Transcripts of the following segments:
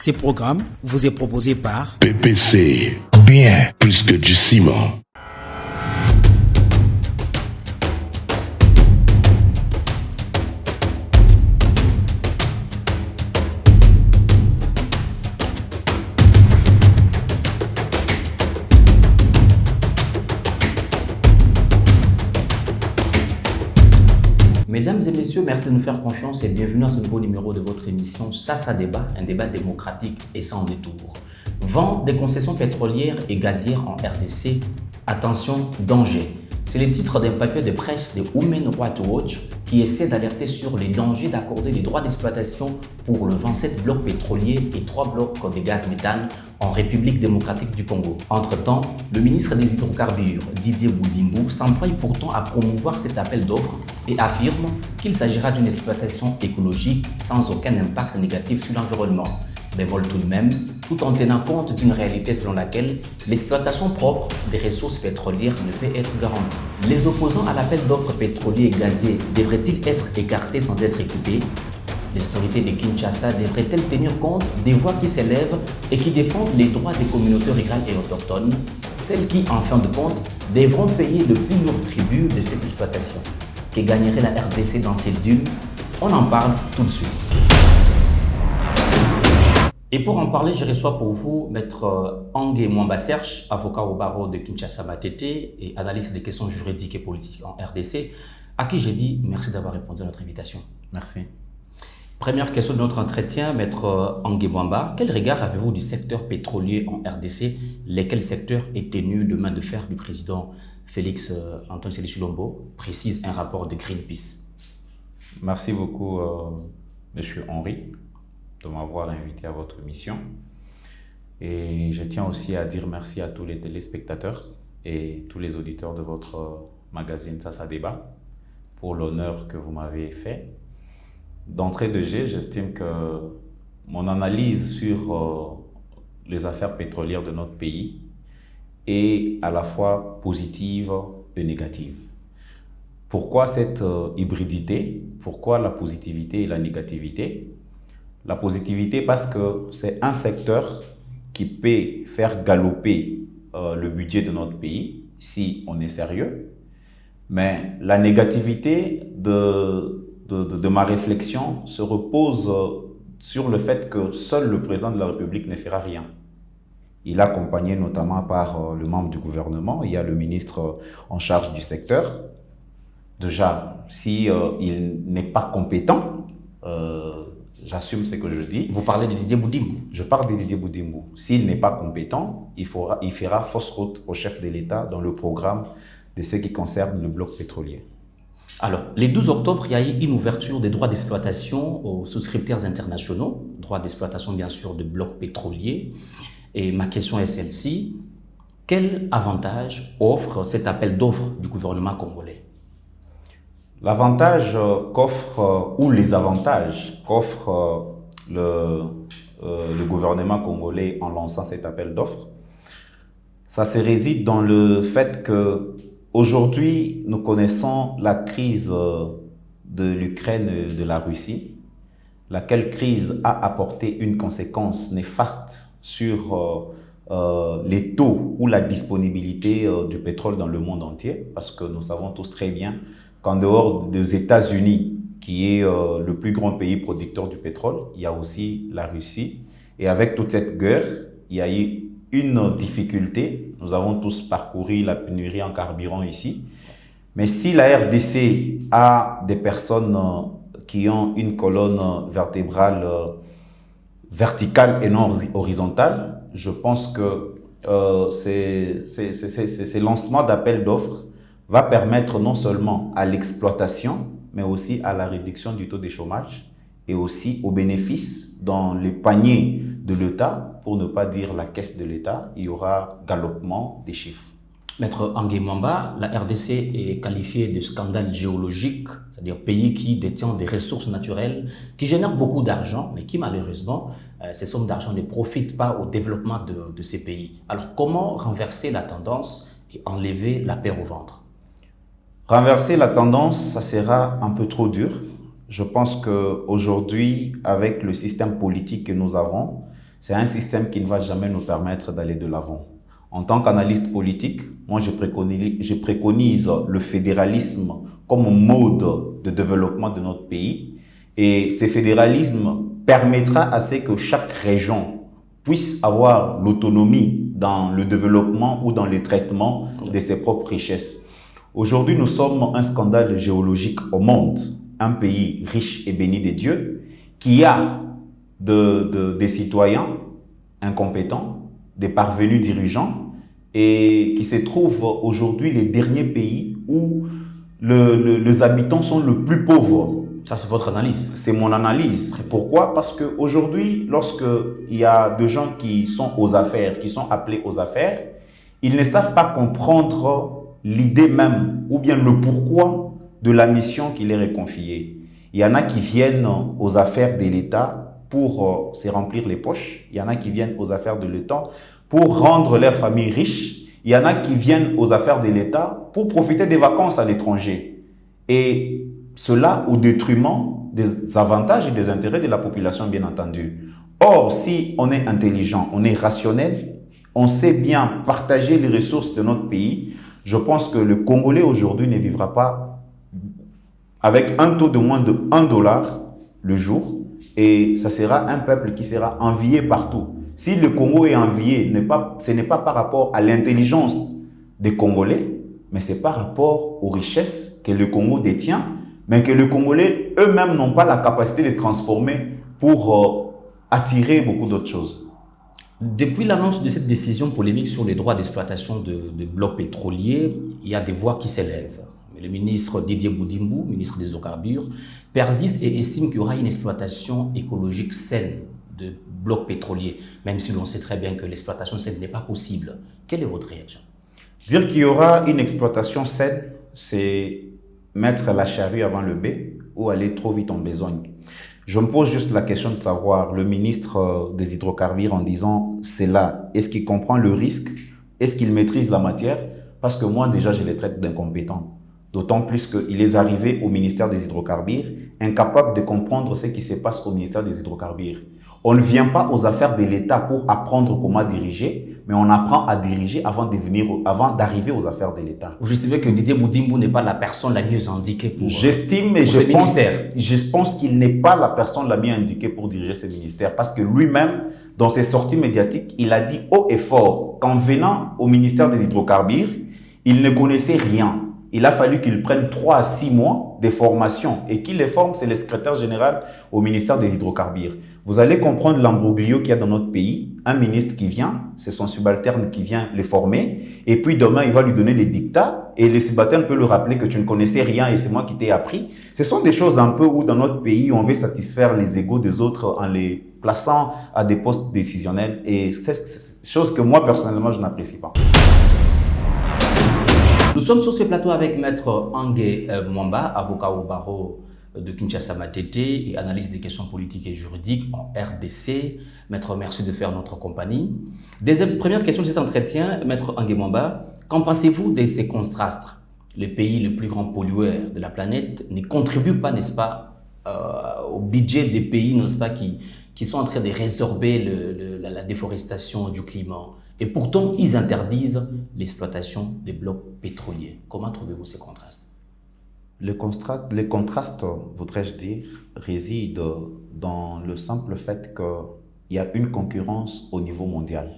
Ces programmes vous est proposé par PPC, bien plus que du ciment. Mesdames et messieurs, merci de nous faire confiance et bienvenue à ce nouveau numéro de votre émission Ça débat, un débat démocratique et sans détour. Vente des concessions pétrolières et gazières en RDC, attention, danger. C'est le titre d'un papier de presse de Human Rights Watch qui essaie d'alerter sur les dangers d'accorder les droits d'exploitation pour le 27 blocs pétroliers et 3 blocs de gaz méthane en République démocratique du Congo. Entre-temps, le ministre des Hydrocarbures, Didier Boudimbo, s'emploie pourtant à promouvoir cet appel d'offres et affirme qu'il s'agira d'une exploitation écologique sans aucun impact négatif sur l'environnement. Bémol tout de même, tout en tenant compte d'une réalité selon laquelle l'exploitation propre des ressources pétrolières ne peut être garantie. Les opposants à l'appel d'offres pétrolier et gazier devraient-ils être écartés sans être écoutés? Les autorités de Kinshasa devraient-elles tenir compte des voix qui s'élèvent et qui défendent les droits des communautés rurales et autochtones, celles qui, en fin de compte, devront payer le plus lourd tribut de cette exploitation? Que gagnerait la RDC dans cette dune? On en parle tout de suite. Et pour en parler, je reçois pour vous Maître Angué Mwamba Serge, avocat au barreau de Kinshasa Matete et analyste des questions juridiques et politiques en RDC, à qui j'ai dit merci d'avoir répondu à notre invitation. Merci. Première question de notre entretien, Maître Angué Mwamba, quel regard avez-vous du secteur pétrolier en RDC? Lesquels secteurs est tenu de main de fer du président Félix Antoine Tshisekedi Tshilombo, précise un rapport de Greenpeace? Merci beaucoup, Monsieur Henri, de m'avoir invité à votre émission. Et je tiens aussi à dire merci à tous les téléspectateurs et tous les auditeurs de votre magazine Ça débat pour l'honneur que vous m'avez fait. D'entrée de jeu, j'estime que mon analyse sur les affaires pétrolières de notre pays est à la fois positive et négative. Pourquoi cette hybridité? Pourquoi la positivité et la négativité? La positivité parce que c'est un secteur qui peut faire galoper le budget de notre pays si on est sérieux. Mais la négativité de ma réflexion se repose sur le fait que seul le président de la République ne fera rien. Il est accompagné notamment par le membre du gouvernement. Il y a le ministre en charge du secteur. Déjà, si il n'est pas compétent, j'assume ce que je dis. Vous parlez de Didier Boudimbo? Je parle de Didier Boudimbo. S'il n'est pas compétent, il fera fausse route au chef de l'État dans le programme de ce qui concerne le bloc pétrolier. Alors, le 12 octobre, il y a eu une ouverture des droits d'exploitation aux souscripteurs internationaux, droits d'exploitation bien sûr de blocs pétroliers. Et ma question est celle-ci, quel avantage offre cet appel d'offres du gouvernement congolais? L'avantage qu'offre, ou les avantages qu'offre le gouvernement congolais en lançant cet appel d'offres, ça se réside dans le fait que aujourd'hui, nous connaissons la crise de l'Ukraine et de la Russie, laquelle crise a apporté une conséquence néfaste sur les taux ou la disponibilité du pétrole dans le monde entier, parce que nous savons tous très bien qu'en dehors des États-Unis, qui est le plus grand pays producteur du pétrole, il y a aussi la Russie. Et avec toute cette guerre, il y a eu une difficulté. Nous avons tous parcouru la pénurie en carburant ici. Mais si la RDC a des personnes qui ont une colonne vertébrale verticale et non horizontale, je pense que ces lancements d'appels d'offres va permettre non seulement à l'exploitation, mais aussi à la réduction du taux de chômage et aussi aux bénéfices dans les paniers de l'État, pour ne pas dire la caisse de l'État, il y aura galopement des chiffres. Maître Angué Mwamba, la RDC est qualifiée de scandale géologique, c'est-à-dire pays qui détient des ressources naturelles, qui génèrent beaucoup d'argent, mais qui malheureusement, ces sommes d'argent ne profitent pas au développement de ces pays. Alors comment renverser la tendance et enlever la peur au ventre? Renverser la tendance, ça sera un peu trop dur. Je pense qu'aujourd'hui, avec le système politique que nous avons, C'est un système qui ne va jamais nous permettre d'aller de l'avant. En tant qu'analyste politique, moi je préconise le fédéralisme comme mode de développement de notre pays. Et ce fédéralisme permettra à ce que chaque région puisse avoir l'autonomie dans le développement ou dans le traitement de ses propres richesses. Aujourd'hui, nous sommes un scandale géologique au monde, un pays riche et béni des dieux, qui a des citoyens incompétents, des parvenus dirigeants, et qui se trouve aujourd'hui les derniers pays où les habitants sont le plus pauvres. Ça, c'est votre analyse? C'est mon analyse. Pourquoi? Parce qu'aujourd'hui, lorsqu'il y a des gens qui sont aux affaires, qui sont appelés aux affaires, ils ne savent pas comprendre l'idée même ou bien le pourquoi de la mission qui leur est confiée. Il y en a qui viennent aux affaires de l'État pour se remplir les poches. Il y en a qui viennent aux affaires de l'État pour rendre leur famille riche. Il y en a qui viennent aux affaires de l'État pour profiter des vacances à l'étranger. Et cela au détriment des avantages et des intérêts de la population, bien entendu. Or, si on est intelligent, on est rationnel, on sait bien partager les ressources de notre pays, je pense que le Congolais aujourd'hui ne vivra pas avec un taux de moins de $1 le jour, et ça sera un peuple qui sera envié partout. Si le Congo est envié, ce n'est pas par rapport à l'intelligence des Congolais, mais c'est par rapport aux richesses que le Congo détient, mais que les Congolais eux-mêmes n'ont pas la capacité de transformer pour attirer beaucoup d'autres choses. Depuis l'annonce de cette décision polémique sur les droits d'exploitation de blocs pétroliers, il y a des voix qui s'élèvent. Le ministre Didier Boudimbo, ministre des Hydrocarbures, persiste et estime qu'il y aura une exploitation écologique saine de blocs pétroliers, même si l'on sait très bien que l'exploitation saine n'est pas possible. Quelle est votre réaction? Dire qu'il y aura une exploitation saine, c'est mettre la charrue avant le bœuf ou aller trop vite en besogne. Je me pose juste la question de savoir, le ministre des Hydrocarbures en disant cela, est-ce qu'il comprend le risque? Est-ce qu'il maîtrise la matière? Parce que moi déjà je les traite d'incompétents. D'autant plus qu'il est arrivé au ministère des Hydrocarbures incapable de comprendre ce qui se passe au ministère des Hydrocarbures. On ne vient pas aux affaires de l'État pour apprendre comment diriger, mais on apprend à diriger avant d'arriver aux affaires de l'État. Vous estimez que Didier Boudimbo n'est pas la personne la mieux indiquée pour J'estime et je pense qu'il n'est pas la personne la mieux indiquée pour diriger ce ministère, parce que lui-même, dans ses sorties médiatiques, il a dit haut et fort qu'en venant au ministère des Hydrocarbures, il ne connaissait rien. Il a fallu qu'il prenne 3 à 6 mois de formation, et qui les forme, c'est le secrétaire général au ministère des Hydrocarbures. Vous allez comprendre l'embroglio qu'il y a dans notre pays. Un ministre qui vient, c'est son subalterne qui vient les former, et puis demain il va lui donner des dictats, et le subalterne peut lui rappeler que tu ne connaissais rien et c'est moi qui t'ai appris. Ce sont des choses un peu où dans notre pays on veut satisfaire les égos des autres en les plaçant à des postes décisionnels, et c'est chose que moi personnellement je n'apprécie pas. Nous sommes sur ce plateau avec Maître Angué Mwamba, avocat au barreau de Kinshasa Matete et analyste des questions politiques et juridiques en RDC. Maître, merci de faire notre compagnie. Première question de cet entretien, Maître Angué Mwamba, qu'en pensez-vous de ces contrastes? Le pays le plus grand pollueur de la planète ne contribue pas, n'est-ce pas, au budget des pays, n'est-ce pas, qui sont en train de résorber la déforestation du climat. Et pourtant, ils interdisent l'exploitation des blocs pétroliers. Comment trouvez-vous ces contrastes? Les contrastes, voudrais-je dire, résident dans le simple fait qu'il y a une concurrence au niveau mondial.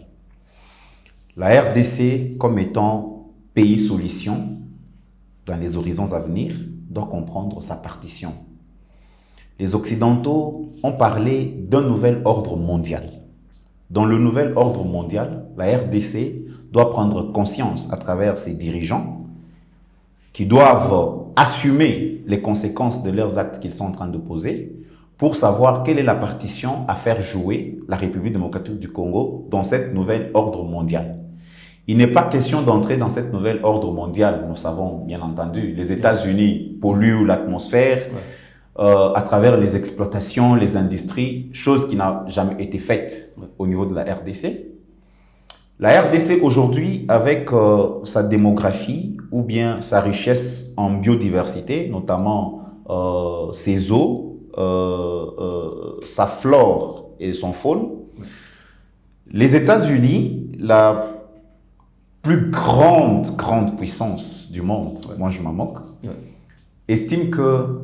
La RDC, comme étant pays solution dans les horizons à venir, doit comprendre sa partition. Les Occidentaux ont parlé d'un nouvel ordre mondial. Dans le nouvel ordre mondial, la RDC doit prendre conscience à travers ses dirigeants qui doivent assumer les conséquences de leurs actes qu'ils sont en train de poser pour savoir quelle est la partition à faire jouer la République démocratique du Congo dans cette nouvelle ordre mondial. Il n'est pas question d'entrer dans cette nouvelle ordre mondial. Nous savons, bien entendu, les États-Unis polluent l'atmosphère à travers les exploitations, les industries, chose qui n'a jamais été faite au niveau de la RDC. La RDC aujourd'hui, avec sa démographie ou bien sa richesse en biodiversité, notamment ses eaux, sa flore et son faune, Les États-Unis, la plus grande puissance du monde, moi je m'en moque, estime que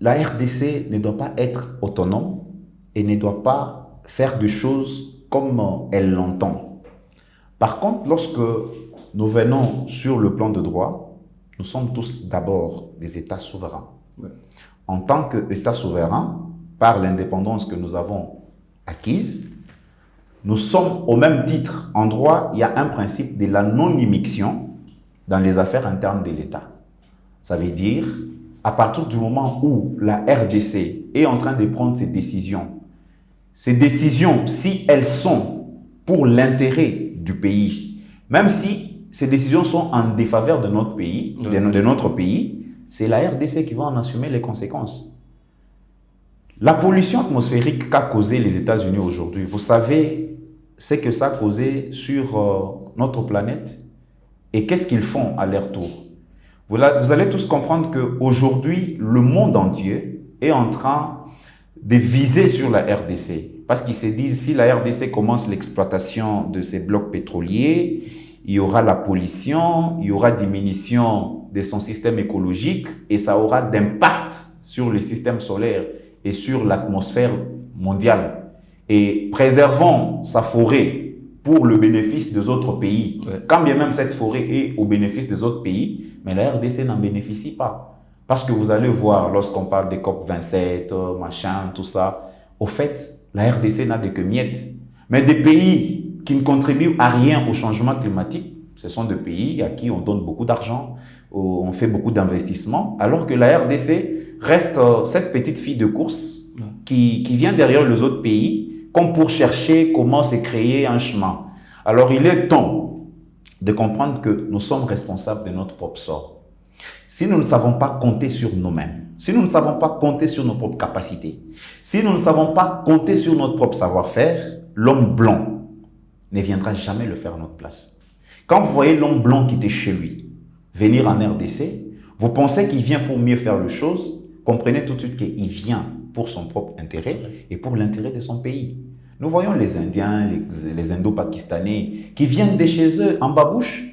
la RDC ne doit pas être autonome et ne doit pas faire des choses comme elle l'entend. Par contre, lorsque nous venons sur le plan de droit, nous sommes tous d'abord des États souverains. En tant qu'État souverain, par l'indépendance que nous avons acquise, nous sommes au même titre. En droit, il y a un principe de la non-immixtion dans les affaires internes de l'État. Ça veut dire, à partir du moment où la RDC est en train de prendre ses décisions, si elles sont pour l'intérêt du pays, même si ces décisions sont en défaveur de notre pays, c'est la RDC qui va en assumer les conséquences. La pollution atmosphérique qu'a causé les États-Unis aujourd'hui, vous savez ce que ça a causé sur notre planète et qu'est-ce qu'ils font à leur tour. Vous allez tous comprendre qu'aujourd'hui, le monde entier est en train de viser sur la RDC. Parce qu'ils se disent, si la RDC commence l'exploitation de ces blocs pétroliers, il y aura la pollution, il y aura diminution de son système écologique et ça aura d'impact sur le système solaire et sur l'atmosphère mondiale. Et préservons sa forêt pour le bénéfice des autres pays. Quand bien même cette forêt est au bénéfice des autres pays, mais la RDC n'en bénéficie pas. Parce que vous allez voir, lorsqu'on parle des COP27, machin, tout ça, au fait, la RDC n'a que miettes. Mais des pays qui ne contribuent à rien au changement climatique, ce sont des pays à qui on donne beaucoup d'argent, on fait beaucoup d'investissements, alors que la RDC reste cette petite fille de course qui vient derrière les autres pays, comme pour chercher comment se créer un chemin. Alors il est temps de comprendre que nous sommes responsables de notre propre sort. Si nous ne savons pas compter sur nous-mêmes, si nous ne savons pas compter sur nos propres capacités, si nous ne savons pas compter sur notre propre savoir-faire, l'homme blanc ne viendra jamais le faire à notre place. Quand vous voyez l'homme blanc qui était chez lui venir en RDC, vous pensez qu'il vient pour mieux faire les choses, comprenez tout de suite qu'il vient pour son propre intérêt et pour l'intérêt de son pays. Nous voyons les Indiens, les Indo-Pakistanais qui viennent de chez eux en babouche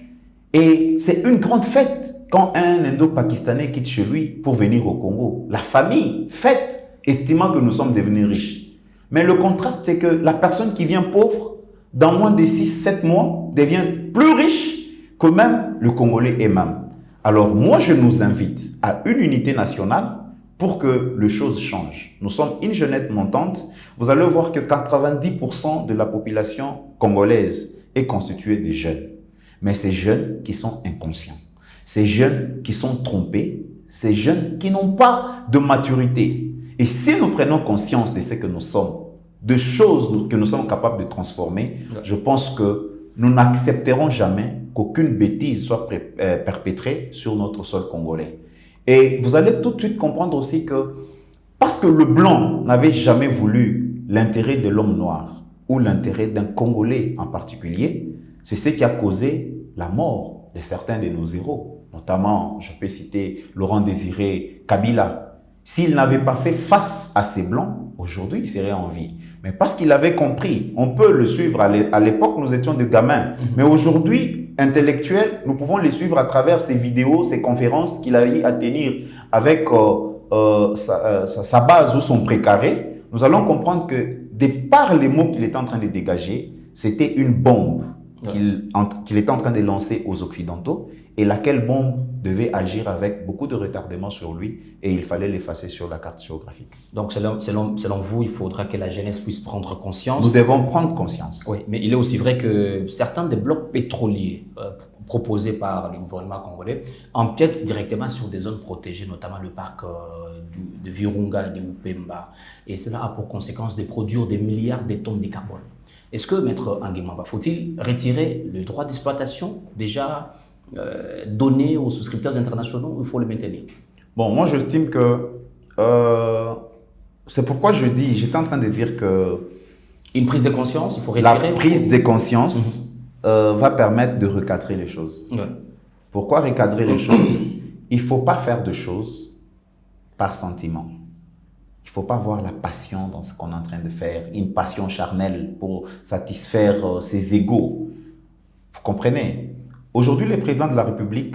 et c'est une grande fête quand un Indo-Pakistanais quitte chez lui pour venir au Congo. La famille fête, estimant que nous sommes devenus riches. Mais le contraste, c'est que la personne qui vient pauvre, dans moins de 6-7 mois, devient plus riche que même le Congolais même. Alors moi, je nous invite à une unité nationale pour que les choses changent. Nous sommes une jeunesse montante. Vous allez voir que 90% de la population congolaise est constituée de jeunes. Mais ces jeunes qui sont inconscients, ces jeunes qui sont trompés, ces jeunes qui n'ont pas de maturité. Et si nous prenons conscience de ce que nous sommes, de choses que nous sommes capables de transformer, je pense que nous n'accepterons jamais qu'aucune bêtise soit perpétrée sur notre sol congolais. Et vous allez tout de suite comprendre aussi que parce que le blanc n'avait jamais voulu l'intérêt de l'homme noir ou l'intérêt d'un Congolais en particulier, c'est ce qui a causé la mort de certains de nos héros. Notamment, je peux citer Laurent Désiré Kabila. S'il n'avait pas fait face à ces blancs, aujourd'hui, il serait en vie. Mais parce qu'il avait compris, on peut le suivre. À l'époque, nous étions des gamins. Mais aujourd'hui, intellectuels, nous pouvons les suivre à travers ces vidéos, ces conférences qu'il a eu à tenir avec sa base ou son précaré. Nous allons comprendre que, de par les mots qu'il était en train de dégager, c'était une bombe qu'il était en train de lancer aux Occidentaux et laquelle bombe devait agir avec beaucoup de retardement sur lui et il fallait l'effacer sur la carte géographique. Donc, selon vous, il faudra que la jeunesse puisse prendre conscience. Nous devons prendre conscience. Oui, mais il est aussi vrai que certains des blocs pétroliers proposés par le gouvernement congolais empiètent directement sur des zones protégées, notamment le parc de Virunga et de Upemba. Et cela a pour conséquence de produire des milliards de tonnes de carbone. Est-ce que, Maître Nguemaba, faut-il retirer le droit d'exploitation déjà donné aux souscripteurs internationaux ou il faut le maintenir? Bon, moi j'estime que c'est pourquoi j'étais en train de dire que une prise de conscience, il faut retirer. La prise de conscience va permettre de recadrer les choses. Ouais. Pourquoi recadrer les choses? Il ne faut pas faire de choses par sentiment. Il Il ne faut pas voir la passion dans ce qu'on est en train de faire, une passion charnelle pour satisfaire ses égos. Vous comprenez? Aujourd'hui, le président de la République,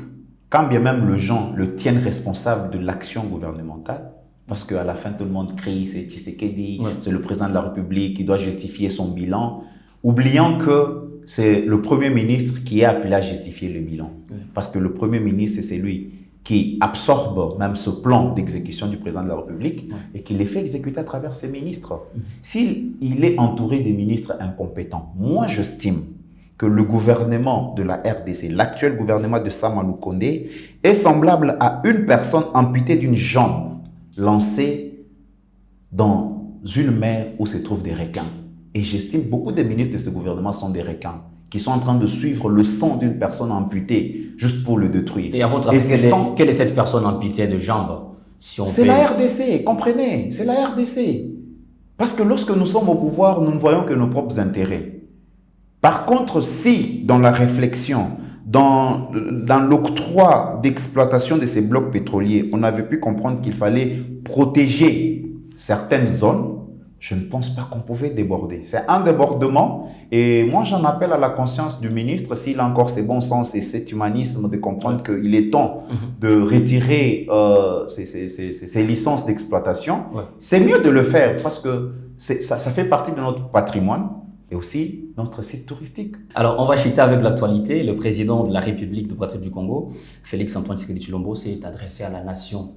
quand bien même les gens le tiennent responsable de l'action gouvernementale, parce qu'à la fin, tout le monde crie, c'est Tshisekedi, c'est le président de la République qui doit justifier son bilan, oubliant que c'est le Premier ministre qui est appelé à justifier le bilan. Parce que le Premier ministre, c'est lui qui absorbe même ce plan d'exécution du président de la République et qui les fait exécuter à travers ses ministres. S'il est entouré des ministres incompétents, moi j'estime que le gouvernement de la RDC, l'actuel gouvernement de Samalou Kondé, est semblable à une personne amputée d'une jambe lancée dans une mer où se trouvent des requins. Et j'estime beaucoup de ministres de ce gouvernement sont des requins qui sont en train de suivre le sang d'une personne amputée juste pour le détruire. Et à votre avis, quelle est cette personne amputée de jambes C'est la RDC, comprenez, c'est la RDC. Parce que lorsque nous sommes au pouvoir, nous ne voyons que nos propres intérêts. Par contre, si dans la réflexion, dans l'octroi d'exploitation de ces blocs pétroliers, on avait pu comprendre qu'il fallait protéger certaines zones, je ne pense pas qu'on pouvait déborder. C'est un débordement et moi j'en appelle à la conscience du ministre, s'il a encore ses bons sens et cet humanisme de comprendre qu'il est temps de retirer ces licences d'exploitation. C'est mieux de le faire parce que ça fait partie de notre patrimoine et aussi notre site touristique. Alors, on va chuter avec l'actualité. Le président de la République démocratique du Congo, Félix Antoine Tshisekedi Tshilombo, s'est adressé à la nation.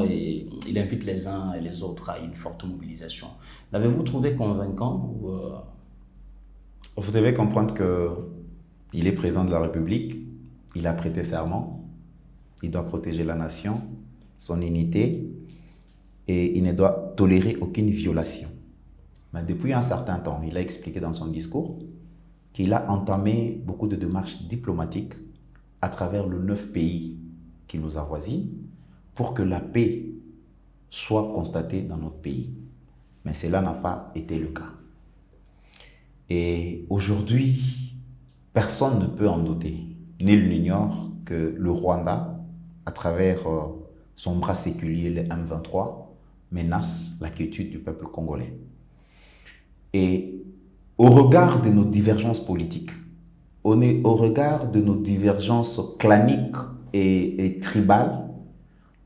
Et il invite les uns et les autres à une forte mobilisation. L'avez-vous trouvé convaincant ou Vous devez comprendre qu'il est président de la République, il a prêté serment, il doit protéger la nation, son unité, et il ne doit tolérer aucune violation. Mais depuis un certain temps, il a expliqué dans son discours qu'il a entamé beaucoup de démarches diplomatiques à travers les 9 pays qui nous avoisinent pour que la paix soit constatée dans notre pays. Mais cela n'a pas été le cas. Et aujourd'hui, personne ne peut en douter. Nul n'ignore que le Rwanda, à travers son bras séculier, le M23, menace la quiétude du peuple congolais. Et au regard de nos divergences politiques, au regard de nos divergences claniques et tribales,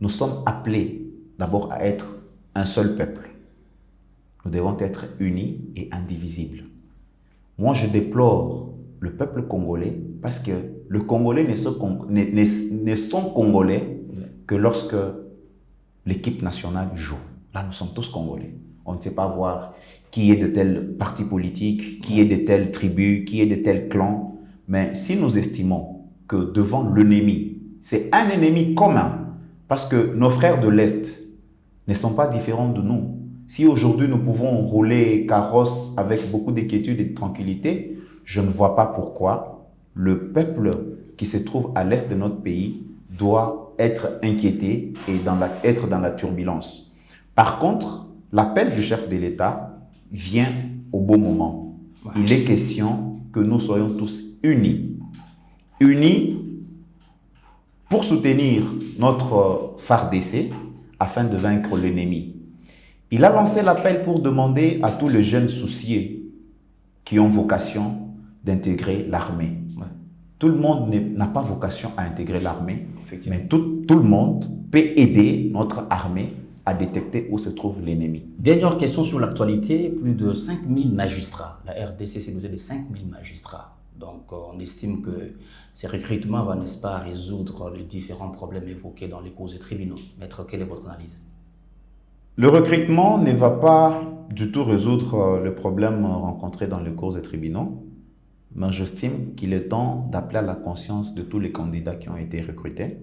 nous sommes appelés d'abord à être un seul peuple. Nous devons être unis et indivisibles. Moi, je déplore le peuple congolais parce que le Congolais ne sont congolais que lorsque l'équipe nationale joue. Là, nous sommes tous congolais. On ne sait pas voir qui est de tel parti politique, qui est de telle tribu, qui est de tel clan. Mais si nous estimons que devant l'ennemi, c'est un ennemi commun, parce que nos frères de l'Est ne sont pas différents de nous. Si aujourd'hui nous pouvons rouler carrosse avec beaucoup d'inquiétude et de tranquillité, je ne vois pas pourquoi le peuple qui se trouve à l'Est de notre pays doit être inquiété et être dans la turbulence. Par contre, l'appel du chef de l'État vient au bon moment. Il est question que nous soyons tous unis. Unis pour soutenir notre FARDC afin de vaincre l'ennemi. Il a lancé l'appel pour demander à tous les jeunes souciés qui ont vocation d'intégrer l'armée. Tout le monde n'a pas vocation à intégrer l'armée, mais tout le monde peut aider notre armée à détecter où se trouve l'ennemi. Dernière question sur l'actualité, plus de 5000 magistrats. La RDC s'est dotée de 5000 magistrats. Donc, on estime que ces recrutements vont, n'est-ce pas, résoudre les différents problèmes évoqués dans les causes et tribunaux. Maître, quelle est votre analyse? Le recrutement ne va pas du tout résoudre le problème rencontré dans les causes et tribunaux, mais j'estime qu'il est temps d'appeler à la conscience de tous les candidats qui ont été recrutés.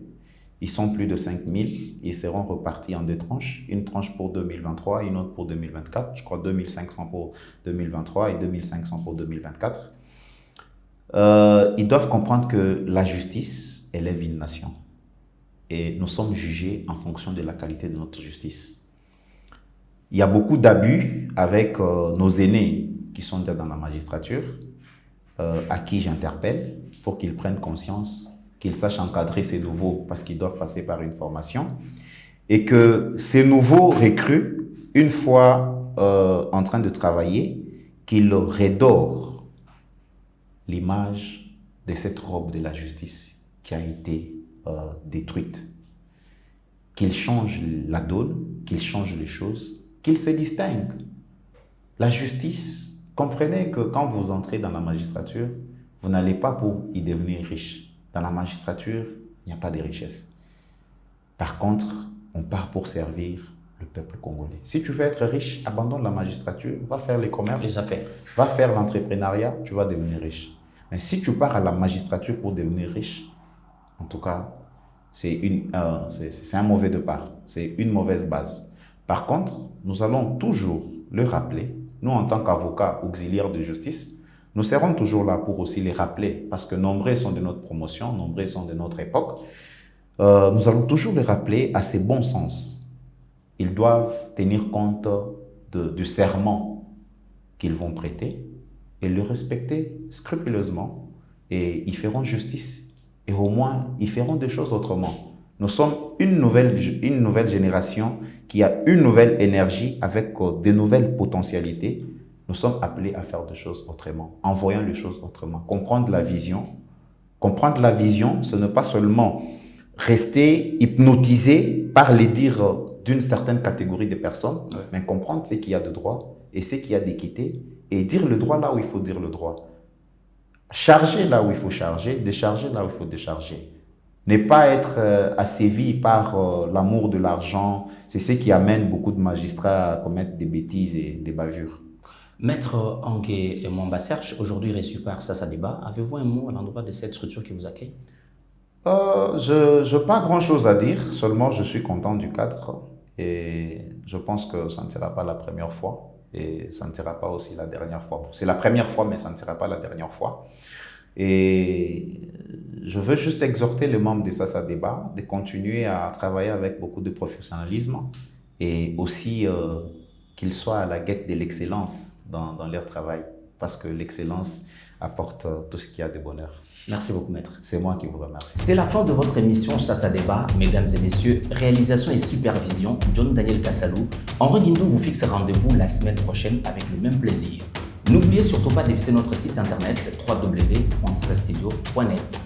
Ils sont plus de 5000, ils seront repartis en 2 tranches, une tranche pour 2023, une autre pour 2024, je crois 2500 pour 2023 et 2500 pour 2024. Ils doivent comprendre que la justice élève une nation et nous sommes jugés en fonction de la qualité de notre justice. Il y a beaucoup d'abus avec nos aînés qui sont déjà dans la magistrature, à qui j'interpelle pour qu'ils prennent conscience, qu'ils sachent encadrer ces nouveaux parce qu'ils doivent passer par une formation et que ces nouveaux recrues une fois en train de travailler, qu'il redore l'image de cette robe de la justice qui a été détruite. Qu'il change la donne, qu'il change les choses, qu'il se distingue. La justice, comprenez que quand vous entrez dans la magistrature, vous n'allez pas pour y devenir riche. Dans la magistrature, il n'y a pas de richesse. Par contre, on part pour servir le peuple congolais. Si tu veux être riche, abandonne la magistrature, va faire les commerces, Les affaires. va faire l'entrepreneuriat, tu vas devenir riche. Mais si tu pars à la magistrature pour devenir riche, en tout cas, c'est un mauvais départ, c'est une mauvaise base. Par contre, nous allons toujours le rappeler, nous en tant qu'avocats auxiliaires de justice, nous serons toujours là pour aussi les rappeler, parce que nombreux sont de notre promotion, nombreux sont de notre époque. Nous allons toujours les rappeler à ces bons sens. Ils doivent tenir compte du serment qu'ils vont prêter et le respecter scrupuleusement. Et ils feront justice. Et au moins, ils feront des choses autrement. Nous sommes une nouvelle génération qui a une nouvelle énergie avec de nouvelles potentialités. Nous sommes appelés à faire des choses autrement, en voyant les choses autrement. Comprendre la vision. Comprendre la vision, ce n'est pas seulement rester hypnotisé par les dires d'une certaine catégorie de personnes, mais comprendre ce qu'il y a de droit et ce qu'il y a d'équité et dire le droit là où il faut dire le droit. Charger là où il faut charger, décharger là où il faut décharger. Ne pas être assévi par l'amour de l'argent, c'est ce qui amène beaucoup de magistrats à commettre des bêtises et des bavures. Maître Angué Mwamba Serge, aujourd'hui reçu par Sasa Débat, avez-vous un mot à l'endroit de cette structure qui vous accueille? Je n'ai pas grand-chose à dire, seulement je suis content du cadre et je pense que ça ne sera pas la première fois et ça ne sera pas aussi la dernière fois. C'est la première fois, mais ça ne sera pas la dernière fois. Et je veux juste exhorter les membres de Sasa Débat de continuer à travailler avec beaucoup de professionnalisme et aussi qu'ils soient à la guette de l'excellence dans leur travail, parce que l'excellence apporte tout ce qu'il y a de bonheur. Merci beaucoup, maître. C'est moi qui vous remercie. C'est la fin de votre émission Sasa Débat, mesdames et messieurs. Réalisation et supervision, John Daniel Kassalou. Henri Guindou vous fixe rendez-vous la semaine prochaine avec le même plaisir. N'oubliez surtout pas de visiter notre site internet www.sasastudio.net.